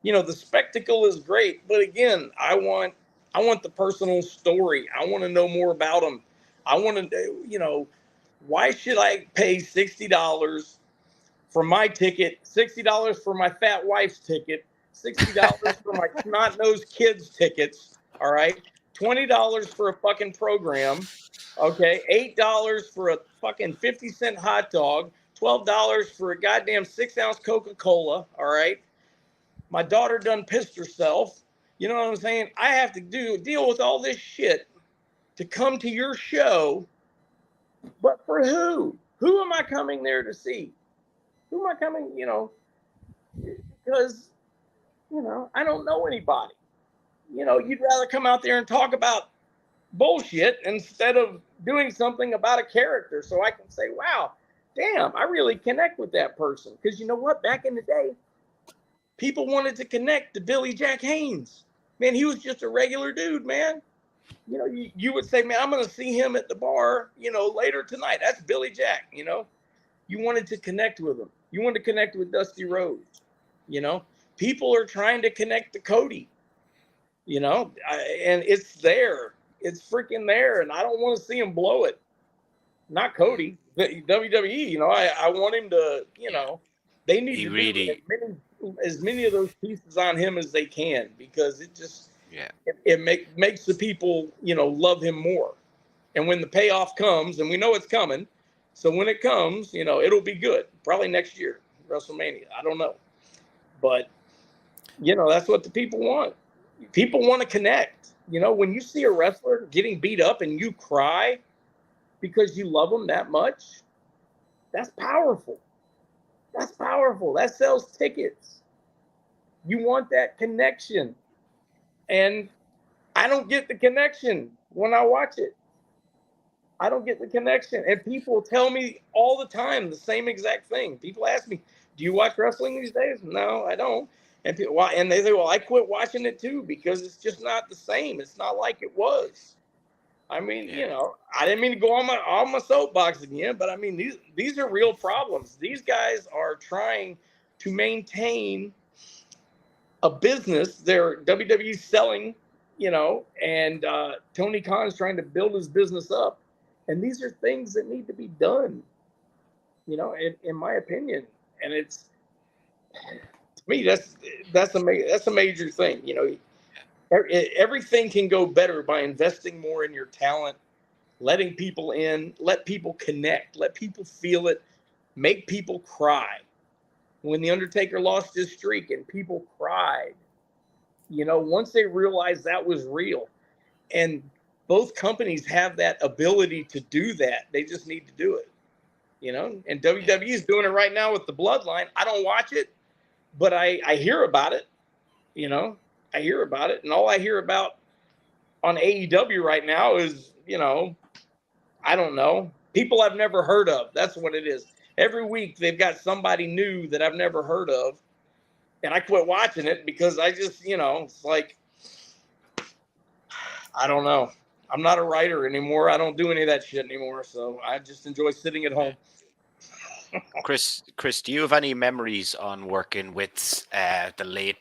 you know, the spectacle is great, but again, I want the personal story. I want to know more about them. I want to, you know, why should I pay $60 for my ticket, $60 for my fat wife's ticket, $60 for my snot-nosed kids' tickets, all right, $20 for a fucking program, okay, $8 for a fucking 50-cent hot dog, $12 for a goddamn 6-ounce Coca-Cola, all right? My daughter done pissed herself. You know what I'm saying? I have to deal with all this shit to come to your show, but for who? Who am I coming there to see? Who am I coming, you know, because, you know, I don't know anybody. You know, you'd rather come out there and talk about bullshit instead of doing something about a character, so I can say, wow, damn, I really connect with that person. Because you know what? Back in the day, people wanted to connect to Billy Jack Haynes. Man, he was just a regular dude, man. You know, you would say, man, I'm going to see him at the bar, you know, later tonight. That's Billy Jack, you know. You wanted to connect with him. You wanted to connect with Dusty Rhodes. You know, people are trying to connect to Cody, you know, and it's there. It's freaking there. And I don't want to see him blow it. Not Cody, WWE. You know, I want him to, you know, they need He to really, do as many of those pieces on him as they can, because it just, yeah. it makes the people, you know, love him more. And when the payoff comes, and we know it's coming, so when it comes, you know, it'll be good. Probably next year, WrestleMania. I don't know. But, you know, that's what the people want. People want to connect. You know, when you see a wrestler getting beat up and you cry because you love them that much, that's powerful. That's powerful. That sells tickets. You want that connection. And I don't get the connection when I watch it. I don't get the connection. And people tell me all the time the same exact thing. People ask me, do you watch wrestling these days? No, I don't. And people, and they say, well, I quit watching it too, because it's just not the same. It's not like it was. I mean, you know, I didn't mean to go on my soapbox again, but I mean, these are real problems. These guys are trying to maintain a business. They're WWE selling, you know, and Tony Khan's trying to build his business up. And these are things that need to be done, you know, in my opinion. And it's, to me, that's a major thing. You know, everything can go better by investing more in your talent, letting people in, let people connect, let people feel it, make people cry. When The Undertaker lost his streak and people cried, you know, once they realized that was real. And both companies have that ability to do that. They just need to do it, you know. And WWE is doing it right now with the Bloodline. I don't watch it, but I hear about it, you know. I hear about it. And all I hear about on AEW right now is, you know, I don't know, people I've never heard of. That's what it is. Every week they've got somebody new that I've never heard of. And I quit watching it because I just, you know, it's like, I don't know. I'm not a writer anymore. I don't do any of that shit anymore. So I just enjoy sitting at home. Chris, do you have any memories on working with the late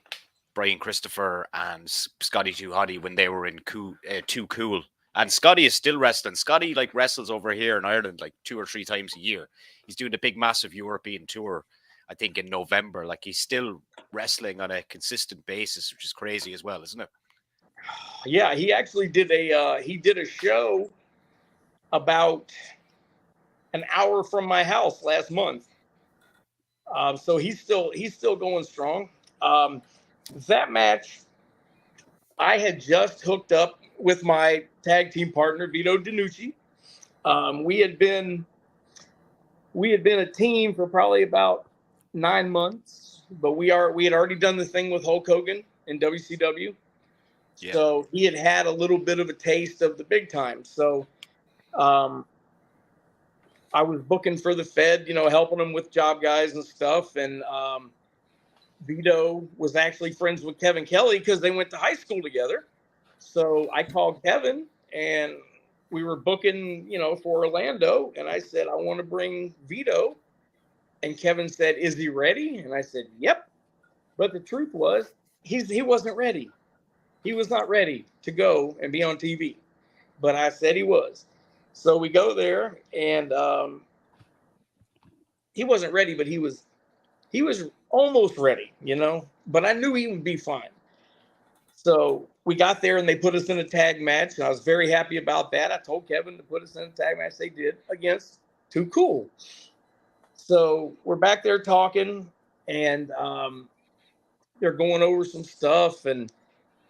Brian Christopher and Scotty 2 Hotty when they were in Too Cool? And Scotty is still wrestling. Scotty like wrestles over here in Ireland like 2 or 3 times a year. He's doing a big, massive European tour, I think, in November. Like, he's still wrestling on a consistent basis, which is crazy as well, isn't it? Yeah, he actually did a show about an hour from my house last month. So he's still going strong. That match, I had just hooked up with my tag team partner Vito DiNucci. We had been a team for probably about 9 months, but we had already done the thing with Hulk Hogan in WCW. Yeah. So he had a little bit of a taste of the big time. So I was booking for the Fed, you know, helping him with job guys and stuff. And Vito was actually friends with Kevin Kelly because they went to high school together. So I called Kevin and we were booking, you know, for Orlando. And I said, I want to bring Vito. And Kevin said, is he ready? And I said, yep. But the truth was, he wasn't ready. He was not ready to go and be on TV. But I said he was. So we go there, and he wasn't ready, but he was almost ready, you know. But I knew he would be fine. So we got there, and they put us in a tag match, and I was very happy about that. I told Kevin to put us in a tag match. They did, against Too Cool. So we're back there talking, and they're going over some stuff, and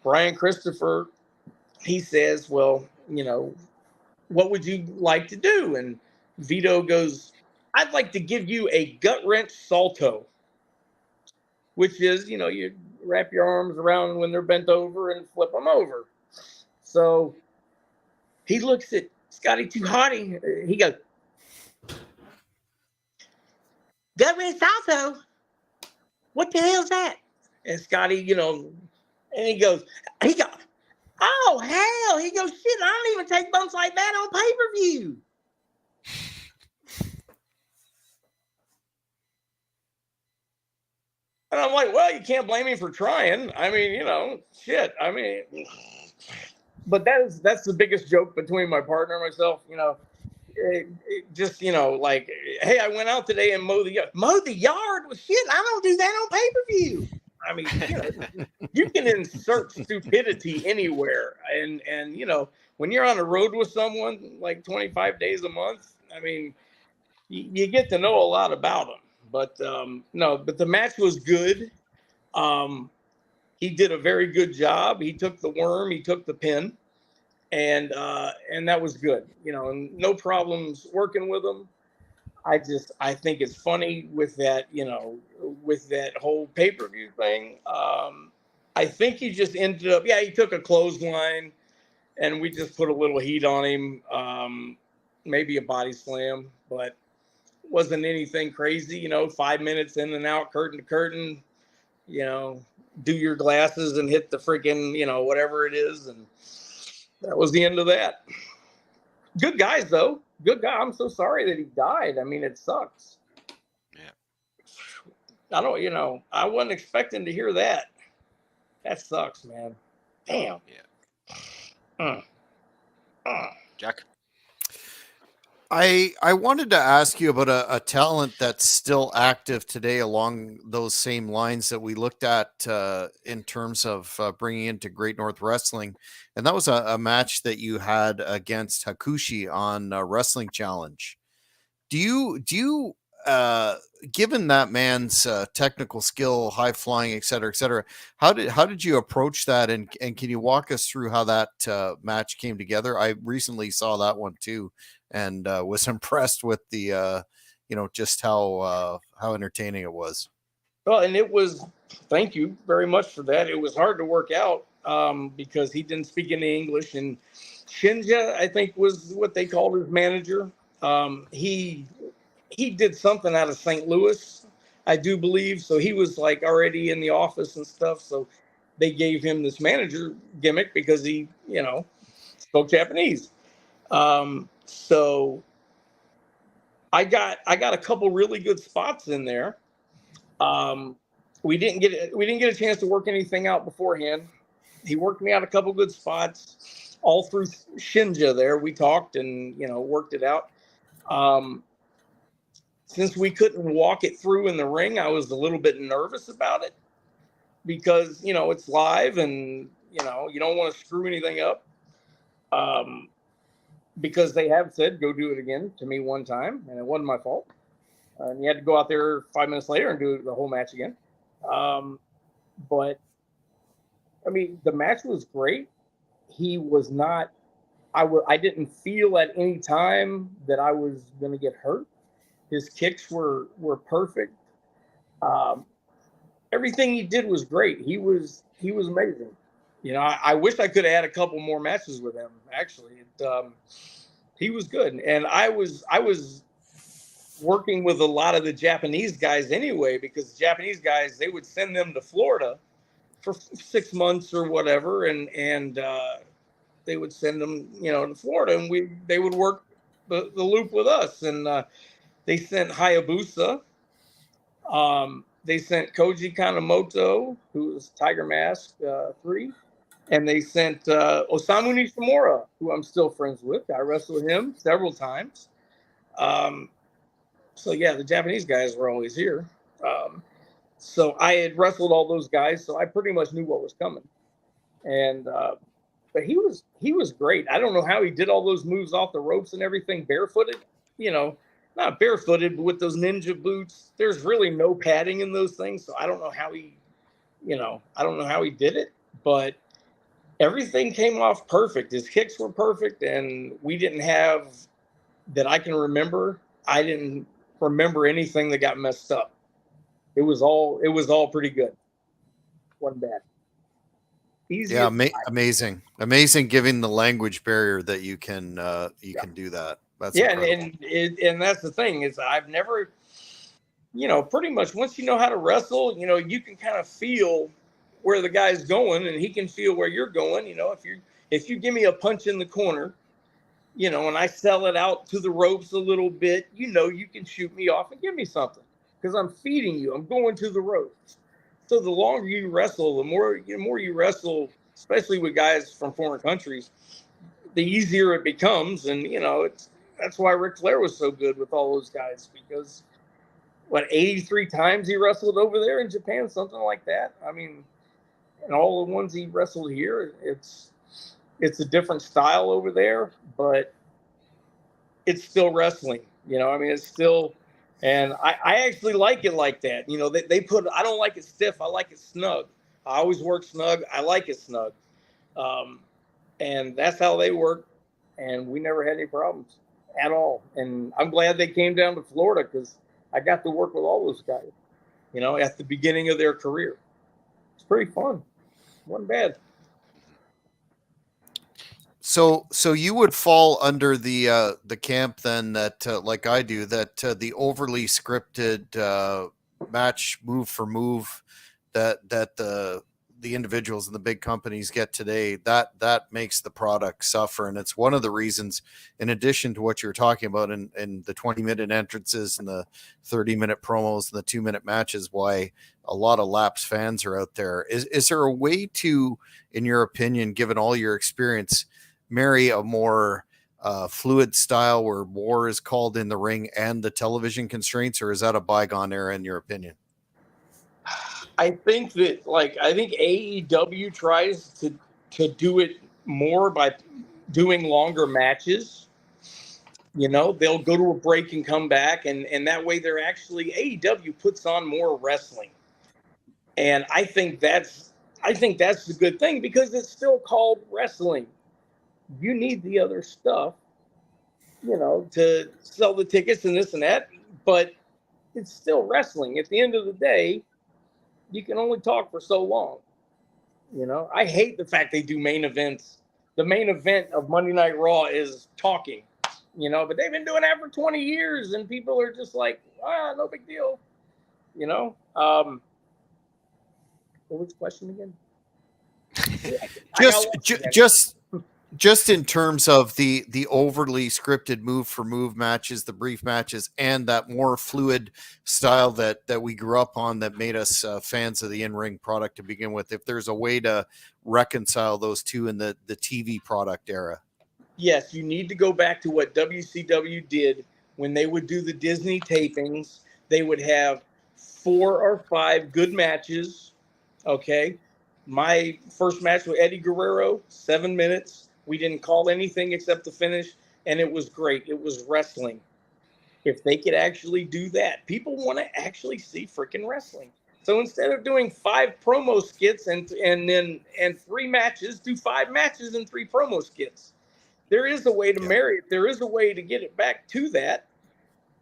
Brian Christopher, he says, well, you know, what would you like to do? And Vito goes, I'd like to give you a gut wrench salto, which is, you know, you wrap your arms around when they're bent over and flip them over. So he looks at Scotty 2 Hotty. He goes, gut wrench salto? What the hell's that? And Scotty, you know, and he goes, oh, hell. He goes, shit, I don't even take bumps like that on pay-per-view. And I'm like, well, you can't blame me for trying. I mean, you know, shit. I mean, but that's the biggest joke between my partner and myself. You know, it just, you know, like, hey, I went out today and mowed the yard. Mowed the yard? Well, shit, I don't do that on pay-per-view. I mean, you know, you can insert stupidity anywhere. And you know, when you're on the road with someone like 25 days a month, I mean, you get to know a lot about them. But no, but the match was good. He did a very good job. He took the worm, he took the pin, and that was good. You know, and no problems working with him. I think it's funny with that, you know, with that whole pay-per-view thing. I think he just ended up, yeah, he took a clothesline and we just put a little heat on him. Maybe a body slam, but wasn't anything crazy, you know, 5 minutes in and out, curtain to curtain, you know, do your glasses and hit the freaking, you know, whatever it is. And that was the end of that. Good guys, though. Good guy. I'm so sorry that he died. I mean, it sucks. Yeah. I don't, you know, I wasn't expecting to hear that. That sucks, man. Damn. Yeah. Jack? I wanted to ask you about a talent that's still active today along those same lines that we looked at in terms of bringing into Great North Wrestling, and that was a match that you had against Hakushi on Wrestling Challenge. Do you given that man's technical skill, high flying, et cetera, how did you approach that, and can you walk us through how that match came together? I recently saw that one too, and was impressed with the you know, just how entertaining it was. Well, and it was, thank you very much for that. It was hard to work out because he didn't speak any English, and Shinja, I think, was what they called his manager. He did something out of St. Louis, I do believe. So he was like already in the office and stuff. So they gave him this manager gimmick because he, you know, spoke Japanese. So I got a couple really good spots in there. We didn't get a chance to work anything out beforehand. He worked me out a couple good spots all through Shinja there. We talked and, you know, worked it out. Since we couldn't walk it through in the ring, I was a little bit nervous about it because, you know, it's live and, you know, you don't want to screw anything up. Because they have said, go do it again to me one time, and it wasn't my fault. And you had to go out there 5 minutes later and do the whole match again. But, I mean, the match was great. He was not, I didn't feel at any time that I was going to get hurt. His kicks were perfect. Everything he did was great. He was amazing. You know, I wish I could have had a couple more matches with him. Actually, he was good, and I was working with a lot of the Japanese guys anyway, because Japanese guys, they would send them to Florida for 6 months or whatever, and they would send them, you know, to Florida, and they would work the loop with us, and they sent Hayabusa. They sent Koji Kanemoto, who was Tiger Mask 3. And they sent Osamu Nishimura, who I'm still friends with. I wrestled him several times. So, yeah, the Japanese guys were always here. So I had wrestled all those guys, so I pretty much knew what was coming. And but he was great. I don't know how he did all those moves off the ropes and everything barefooted. You know, not barefooted, but with those ninja boots. There's really no padding in those things, so I don't know how he, you know, I don't know how he did it, but everything came off perfect. His kicks were perfect, and we didn't have, that I can remember, I didn't remember anything that got messed up. It was all pretty good. Wasn't bad. Easy. Yeah, amazing. Given the language barrier that you can do that. That's and that's the thing is I've never, you know, pretty much once you know how to wrestle, you know, you can kind of feel where the guy's going, and he can feel where you're going. You know, if you give me a punch in the corner, you know, and I sell it out to the ropes a little bit, you know, you can shoot me off and give me something because I'm feeding you. I'm going to the ropes. So the longer you wrestle, the more you wrestle, especially with guys from foreign countries, the easier it becomes. And that's why Ric Flair was so good with all those guys, because 83 times he wrestled over there in Japan, something like that. I mean, and all the ones he wrestled here, it's a different style over there, but it's still wrestling. I mean, it's still, and I actually like it like that. I don't like it stiff. I like it snug. I always work snug. I like it snug. And that's how they work. And we never had any problems at all. And I'm glad they came down to Florida, because I got to work with all those guys, at the beginning of their career. It's pretty fun. Wasn't bad. So you would fall under the camp then that like I do, that the overly scripted match move for move that the individuals and the big companies get today, that makes the product suffer. And it's one of the reasons, in addition to what you're talking about in the 20-minute entrances and the 30-minute promos and the 2-minute matches, why a lot of lapsed fans are out there. Is there a way to, in your opinion, given all your experience, marry a more fluid style where more is called in the ring and the television constraints, or is that a bygone era in your opinion? I think AEW tries to do it more by doing longer matches. They'll go to a break and come back, and that way they're actually, AEW puts on more wrestling. And I think that's the good thing, because it's still called wrestling. You need the other stuff, to sell the tickets and this and that, but it's still wrestling. At the end of the day, you can only talk for so long. I hate the fact they do main events. The main event of Monday Night Raw is talking, but they've been doing that for 20 years, and people are just like, no big deal. What was the question again? Just in terms of the overly scripted move for move matches, the brief matches, and that more fluid style that we grew up on, that made us fans of the in-ring product to begin with, if there's a way to reconcile those two in the TV product era. Yes, you need to go back to what WCW did when they would do the Disney tapings. They would have 4 or 5 good matches. Okay. My first match with Eddie Guerrero, 7 minutes. We didn't call anything except the finish, and it was great. It was wrestling. If they could actually do that, people want to actually see freaking wrestling. So instead of doing 5 promo skits and 3 matches, do 5 matches and 3 promo skits. There is a way to marry it. There is a way to get it back to that.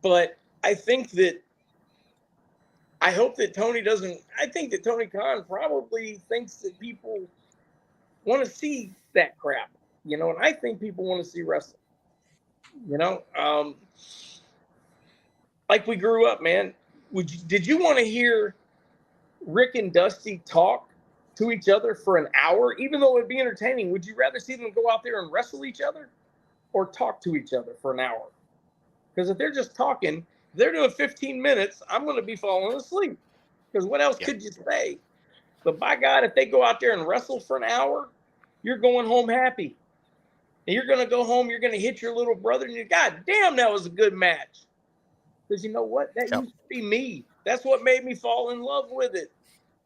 But I think Tony Khan probably thinks that people want to see that crap. And I think people want to see wrestling. Like we grew up, man. Did you want to hear Rick and Dusty talk to each other for an hour, even though it would be entertaining? Would you rather see them go out there and wrestle each other, or talk to each other for an hour? Because if they're just talking, they're doing 15 minutes, I'm going to be falling asleep. Because what else could you say? But by God, if they go out there and wrestle for an hour, you're going home happy. And you're going to go home, you're going to hit your little brother, and God damn, that was a good match. Because you know what? That used to be me. That's what made me fall in love with it.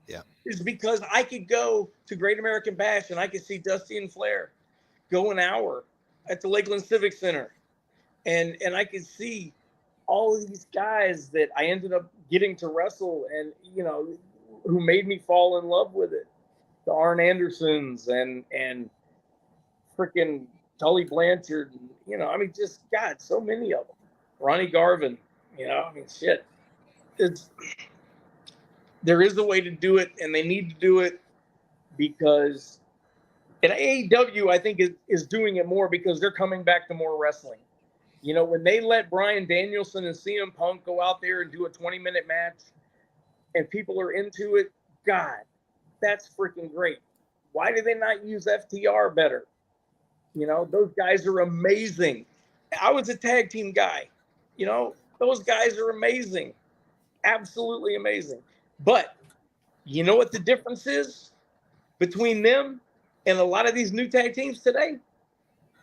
Yeah. Is because I could go to Great American Bash and I could see Dusty and Flair go an hour at the Lakeland Civic Center. And I could see all of these guys that I ended up getting to wrestle, and, who made me fall in love with it. The Arn Andersons and freaking Tully Blanchard, just God, so many of them. Ronnie Garvin, shit. There is a way to do it, and they need to do it, because, and AEW, I think, is doing it more because they're coming back to more wrestling. When they let Bryan Danielson and CM Punk go out there and do a 20-minute match, and people are into it, God, that's freaking great. Why do they not use FTR better? Those guys are amazing. I was a tag team guy. Those guys are amazing. Absolutely amazing. But You know what the difference is between them and a lot of these new tag teams today?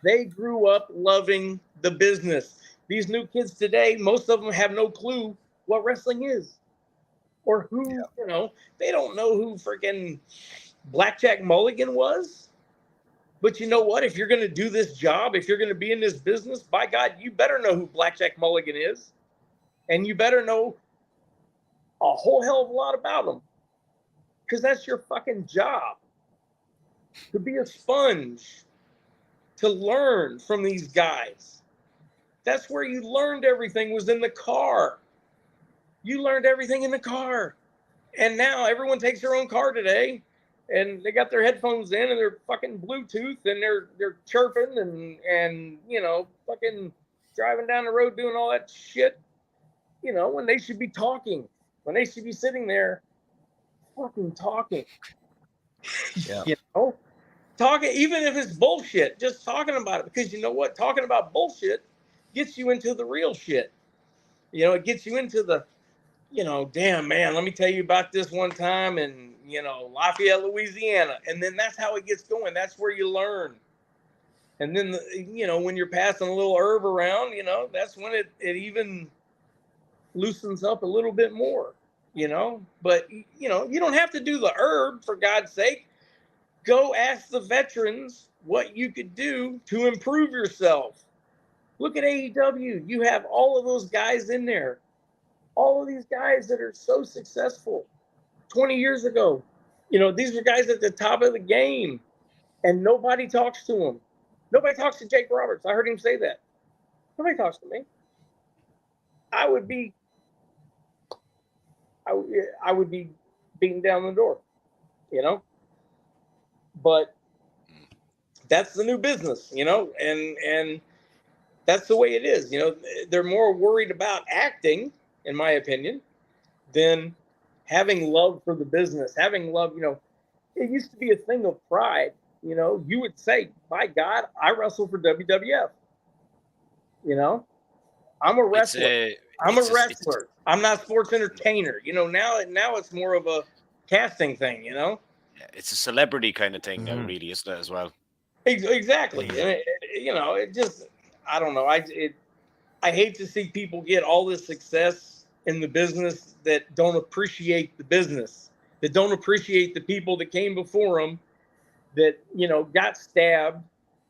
They grew up loving the business. These new kids today, most of them have no clue what wrestling is or who, they don't know who freaking Blackjack Mulligan was. But you know what? If you're going to do this job, if you're going to be in this business, by God, you better know who Blackjack Mulligan is. And you better know a whole hell of a lot about him. Because that's your fucking job. To be a sponge. To learn from these guys. That's where you learned everything, was in the car. You learned everything in the car. And now everyone takes their own car today. And they got their headphones in and they're fucking Bluetooth and they're chirping and fucking driving down the road doing all that shit. When they should be talking, when they should be sitting there fucking talking. Yeah. Talking, even if it's bullshit, just talking about it. Because you know what? Talking about bullshit gets you into the real shit. It gets you into the, damn, man, let me tell you about this one time in, Lafayette, Louisiana. And then that's how it gets going. That's where you learn. And then, when you're passing a little herb around, that's when it even loosens up a little bit more, But, you don't have to do the herb, for God's sake. Go ask the veterans what you could do to improve yourself. Look at AEW. You have all of those guys in there. All of these guys that are so successful 20 years ago. These are guys at the top of the game, and nobody talks to them. Nobody talks to Jake Roberts. I heard him say that. Nobody talks to me. I would be beaten down the door, But that's the new business, and that's the way it is. They're more worried about acting, in my opinion, than having love for the business, having love. It used to be a thing of pride. You would say, by God, I wrestle for WWF. I'm a wrestler. I'm a wrestler. I'm not a sports entertainer. Now it's more of a casting thing, It's a celebrity kind of thing now, really, isn't it, as well? Exactly. And it just, I don't know. I hate to see people get all this success in the business that don't appreciate the business, that don't appreciate the people that came before them, that, got stabbed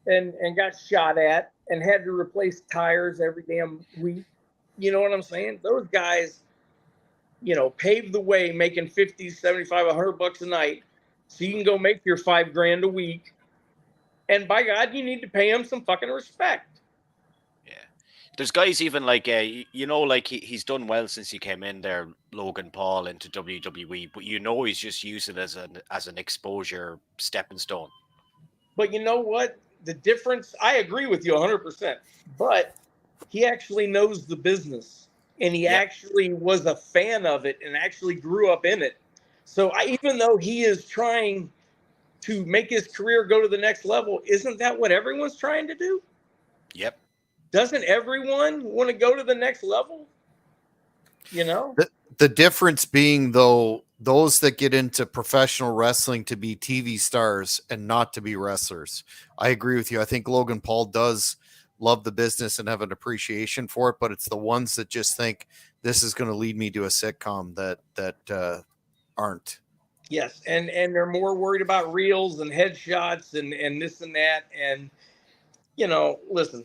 and got shot at and had to replace tires every damn week. You know what I'm saying? Those guys, paved the way, making 50, 75, $100 a night. So you can go make your $5,000 a week. And by God, you need to pay him some fucking respect. Yeah. There's guys even like, he's done well since he came in there, Logan Paul, into WWE, but he's just used it as an exposure stepping stone. But you know what? The difference, I agree with you 100%, but he actually knows the business and he actually was a fan of it and actually grew up in it. So even though he is trying to make his career go to the next level, isn't that what everyone's trying to do? Yep. Doesn't everyone want to go to the next level? The difference being, though, those that get into professional wrestling to be TV stars and not to be wrestlers. I agree with you. I think Logan Paul does love the business and have an appreciation for it, but it's the ones that just think this is going to lead me to a sitcom that aren't. Yes, and they're more worried about reels and headshots and this and that. And, listen,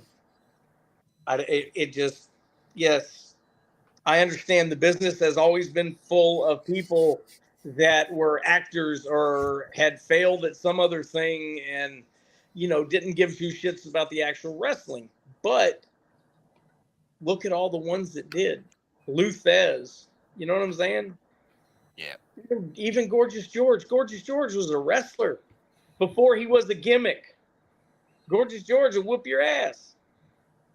yes, I understand the business has always been full of people that were actors or had failed at some other thing and, didn't give two shits about the actual wrestling. But look at all the ones that did. Lou Thez, you know what I'm saying? Yeah. Even Gorgeous George. Gorgeous George was a wrestler before he was a gimmick. Gorgeous George will whoop your ass.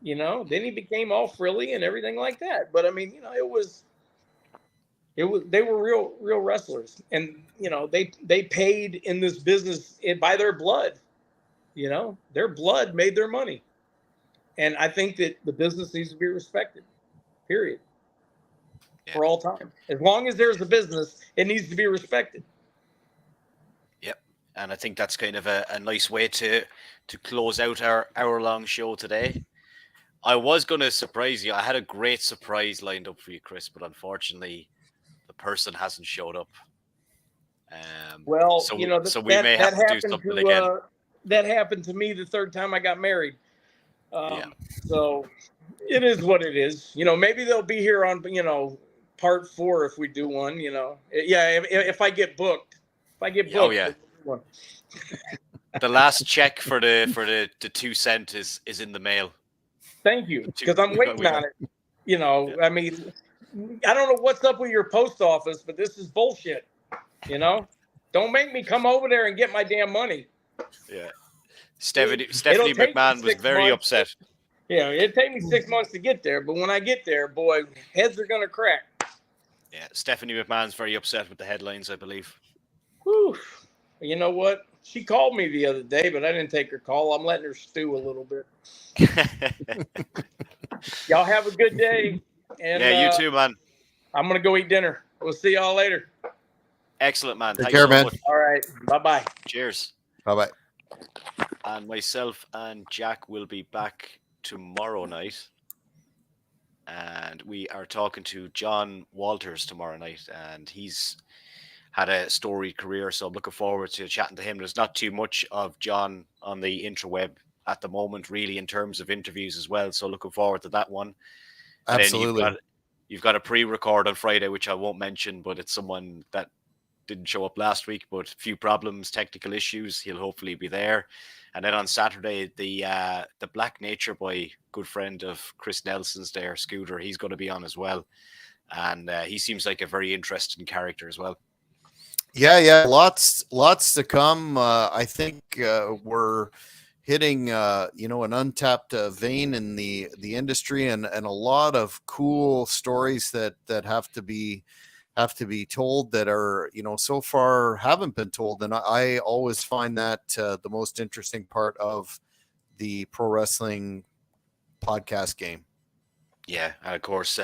Then he became all frilly and everything like that. But I mean, they were real wrestlers, and they paid in this business by their blood. Their blood made their money, and I think that the business needs to be respected. Period. Yeah. for all time. As long as there's a business, it needs to be respected. Yep. And I think that's kind of a nice way to close out our hour-long show today. I was going to surprise you. I had a great surprise lined up for you, Chris, but unfortunately, the person hasn't showed up. Well, so you know, we may have to do something again. That happened to me the third time I got married. Yeah. So it is what it is. You know, maybe they'll be here on, you know, part 4 if we do one, you know. Yeah, if I get booked. If I get booked. Oh, yeah. We'll do one. The last check for the 2 cent is in the mail. Thank you, because I'm waiting on it. You know, I mean, I don't know what's up with your post office, but this is bullshit. You know, don't make me come over there and get my damn money. Yeah. Stephanie take McMahon was 6 very months. upset. Yeah, it'd take me 6 months to get there, but when I get there, boy, heads are gonna crack. Yeah, Stephanie McMahon's very upset with the headlines, I believe. Whew. You know what? She called me the other day, but I didn't take her call. I'm letting her stew a little bit. Y'all have a good day. And yeah, you too, man. I'm gonna go eat dinner. We'll see y'all later. Excellent, man. Take care, man. Much. All right. Bye-bye. Cheers. Bye-bye. And myself and Jack will be back tomorrow night. And we are talking to John Walters tomorrow night. And he's had a storied career, so I'm looking forward to chatting to him. There's not too much of John on the interweb at the moment, really, in terms of interviews as well. So looking forward to that one. Absolutely. And then you've got a pre-record on Friday, which I won't mention, but it's someone that didn't show up last week, but a few problems, technical issues. He'll hopefully be there. And then on Saturday, the Black Nature Boy, good friend of Chris Nelson's there, Scooter, he's going to be on as well. And he seems like a very interesting character as well. Yeah, lots to come. I think we're hitting an untapped vein in the industry, and a lot of cool stories that have to be told that are so far haven't been told. And I always find that the most interesting part of the pro wrestling podcast game. Yeah, and of course,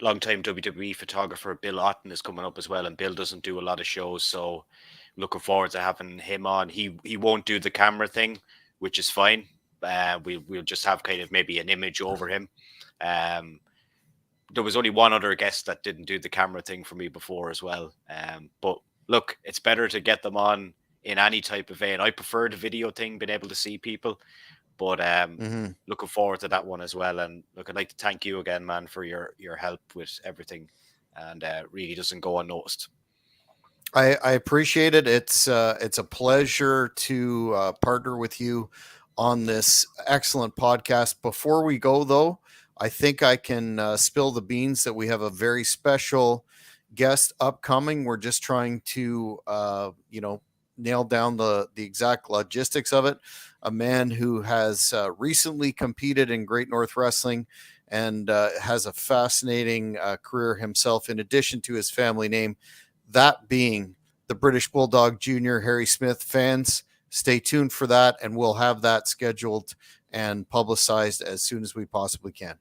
longtime WWE photographer Bill Otten is coming up as well, and Bill doesn't do a lot of shows, so looking forward to having him on. He won't do the camera thing, which is fine. We'll just have kind of maybe an image over him. There was only one other guest that didn't do the camera thing for me before as well. But look, it's better to get them on in any type of vein. I prefer the video thing, being able to see people. But looking forward to that one as well. And look, I'd like to thank you again, man, for your help with everything. And really doesn't go unnoticed. I appreciate it. It's a pleasure to partner with you on this excellent podcast. Before we go, though, I think I can spill the beans that we have a very special guest upcoming. We're just trying to, nail down the exact logistics of it. A man who has recently competed in Great North Wrestling and has a fascinating career himself, in addition to his family name, that being the British Bulldog Jr., Harry Smith. Fans, stay tuned for that, and we'll have that scheduled and publicized as soon as we possibly can.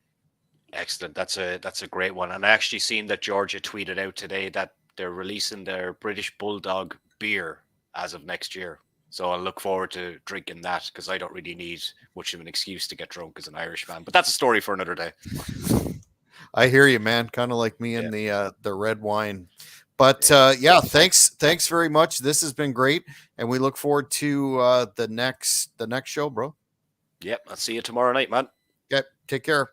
Excellent. That's a great one. And I actually seen that Georgia tweeted out today that they're releasing their British Bulldog beer as of next year. So I'll look forward to drinking that, because I don't really need much of an excuse to get drunk as an Irish fan. But that's a story for another day. I hear you, man. Kind of like me and the red wine. But thanks very much. This has been great, and we look forward to the next show, bro. Yep, I'll see you tomorrow night, man. Okay, take care.